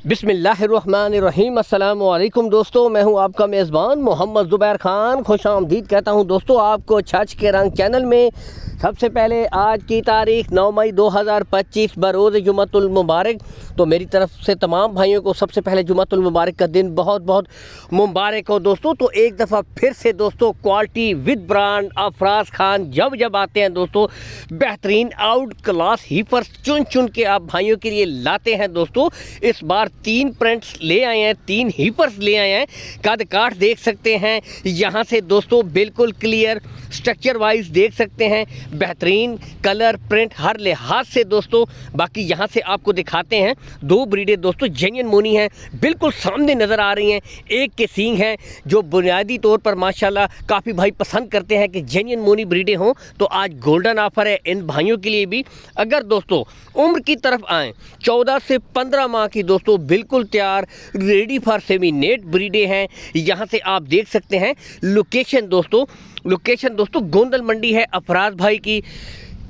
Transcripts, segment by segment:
बिस्मिल्लाहिर्रहमानिर्रहीम। अस्सलाम वालेकुम दोस्तों, मैं हूं आपका मेज़बान मोहम्मद ज़ुबैर ख़ान। खुशामदीद कहता हूं दोस्तों आपको छछ के रंग चैनल में। सबसे पहले आज की तारीख़ 9 मई 2025 बरोज़ जुमअतुल मुबारक। तो मेरी तरफ़ से तमाम भाइयों को सबसे पहले जुमअतुल मुबारक का दिन बहुत बहुत मुबारक हो दोस्तों। तो एक दफ़ा फिर से दोस्तों quality with brand Afraz Khan जब आते हैं दोस्तों, बेहतरीन आउट क्लास हीपर्स चुन चुन के आप भाइयों के लिए लाते हैं दोस्तों। इस बार 3 प्रिंट्स ले आए हैं, 3 हीपर्स ले आए हैं। कद काठ देख सकते हैं यहाँ से दोस्तों, बिल्कुल क्लियर स्ट्रक्चर वाइज देख सकते हैं, बेहतरीन कलर प्रिंट हर लिहाज से दोस्तों। बाकी यहाँ से आपको दिखाते हैं 2 ब्रीडें दोस्तों जेन्युइन मोनी हैं, बिल्कुल सामने नज़र आ रही हैं। एक के सींग हैं जो बुनियादी तौर पर माशाल्लाह काफ़ी भाई पसंद करते हैं कि जेन्युइन मोनी ब्रीडें हों। तो आज गोल्डन ऑफर है इन भाइयों के लिए भी। अगर दोस्तों उम्र की तरफ आएँ, 14 से 15 माह की दोस्तों बिल्कुल तैयार रेडी फॉर सेमिनेट ब्रीडें हैं। यहाँ से आप देख सकते हैं लोकेशन दोस्तों गोंदल मंडी है अफराज भाई की।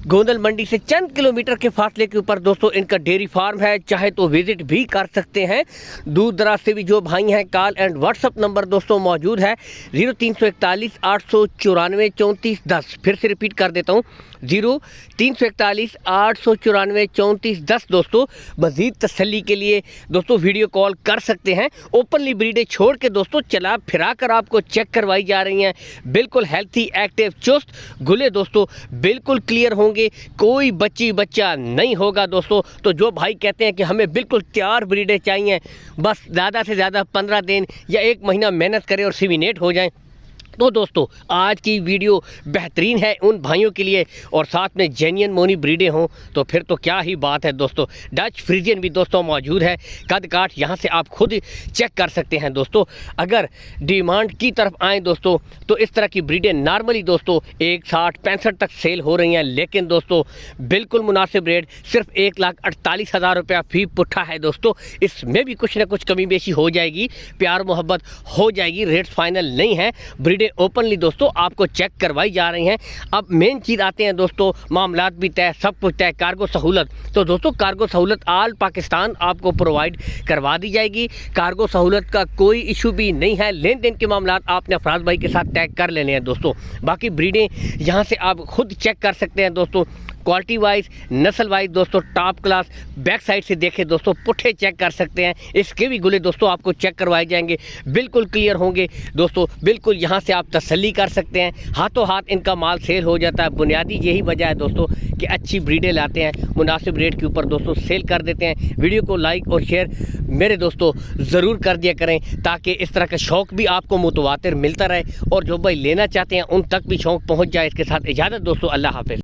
गोंदल मंडी से चंद किलोमीटर के फासले के ऊपर दोस्तों इनका डेयरी फार्म है, चाहे तो विजिट भी कर सकते हैं। दूर दराज से भी जो भाई हैं, कॉल एंड व्हाट्सअप नंबर दोस्तों मौजूद है 0341 894 34 10। फिर से रिपीट कर देता हूँ 0341 894 34 10 दोस्तों। मज़ीद तसल्ली के लिए दोस्तों वीडियो कॉल कर सकते हैं। ओपनली ब्रीडें छोड़ के दोस्तों चला फिरा कर आपको चेक करवाई जा रही हैं। बिल्कुल हेल्थी एक्टिव चुस्त गुले दोस्तों बिल्कुल क्लियर होंगे, कोई बच्चा नहीं होगा दोस्तों। तो जो भाई कहते हैं कि हमें बिल्कुल तैयार ब्रीडें चाहिए, बस ज़्यादा से ज़्यादा 15 दिन या 1 महीना मेहनत करें और सेमिनेट हो जाएं, तो दोस्तों आज की वीडियो बेहतरीन है उन भाइयों के लिए। और साथ में जेन्युइन मोनी ब्रीडें हों तो फिर तो क्या ही बात है दोस्तों। डच फ्रीजियन भी दोस्तों मौजूद है, कद काठ यहाँ से आप खुद चेक कर सकते हैं दोस्तों। अगर डिमांड की तरफ आएँ दोस्तों तो इस तरह की ब्रीडें नॉर्मली दोस्तों 160-65 तक सेल हो रही हैं, लेकिन दोस्तों बिल्कुल मुनासिब रेट सिर्फ 1,48,000 रुपया फ़ी पुट्ठा है दोस्तों। इसमें भी कुछ ना कुछ कमी बेशी हो जाएगी, प्यार मोहब्बत हो जाएगी, रेट्स फाइनल नहीं है। ब्रीडें ओपनली दोस्तों आपको चेक करवाई जा रही हैं। अब मेन चीज़ आते हैं दोस्तों, मामलात भी तय, सब कुछ तय, कार्गो सहूलत। तो दोस्तों कार्गो सहूलत आल पाकिस्तान आपको प्रोवाइड करवा दी जाएगी। कार्गो सहूलत का कोई इशू भी नहीं है। लेन देन के मामलात आपने अफराज भाई के साथ तय कर लेने हैं दोस्तों। बाकी ब्रीडें यहाँ से आप खुद चेक कर सकते हैं दोस्तों, क्वालिटी वाइज नस्ल वाइज दोस्तों टॉप क्लास। बैक साइड से देखें दोस्तों, पुट्ठे चेक कर सकते हैं, इसके भी गुले दोस्तों आपको चेक करवाए जाएंगे, बिल्कुल क्लियर होंगे दोस्तों। बिल्कुल यहाँ से आप तसल्ली कर सकते हैं, हाथों हाथ इनका माल सेल हो जाता है। बुनियादी यही वजह है दोस्तों कि अच्छी ब्रीडें लाते हैं, मुनासिब रेट के ऊपर दोस्तों सेल कर देते हैं। वीडियो को लाइक और शेयर मेरे दोस्तों ज़रूर कर दिया करें, ताकि इस तरह का शौक़ भी आपको मुतवातिर मिलता रहे और जो भाई लेना चाहते हैं उन तक भी शौक़ पहुँच जाए। इसके साथ इजाज़त दोस्तों, अल्लाह हाफ़िज़।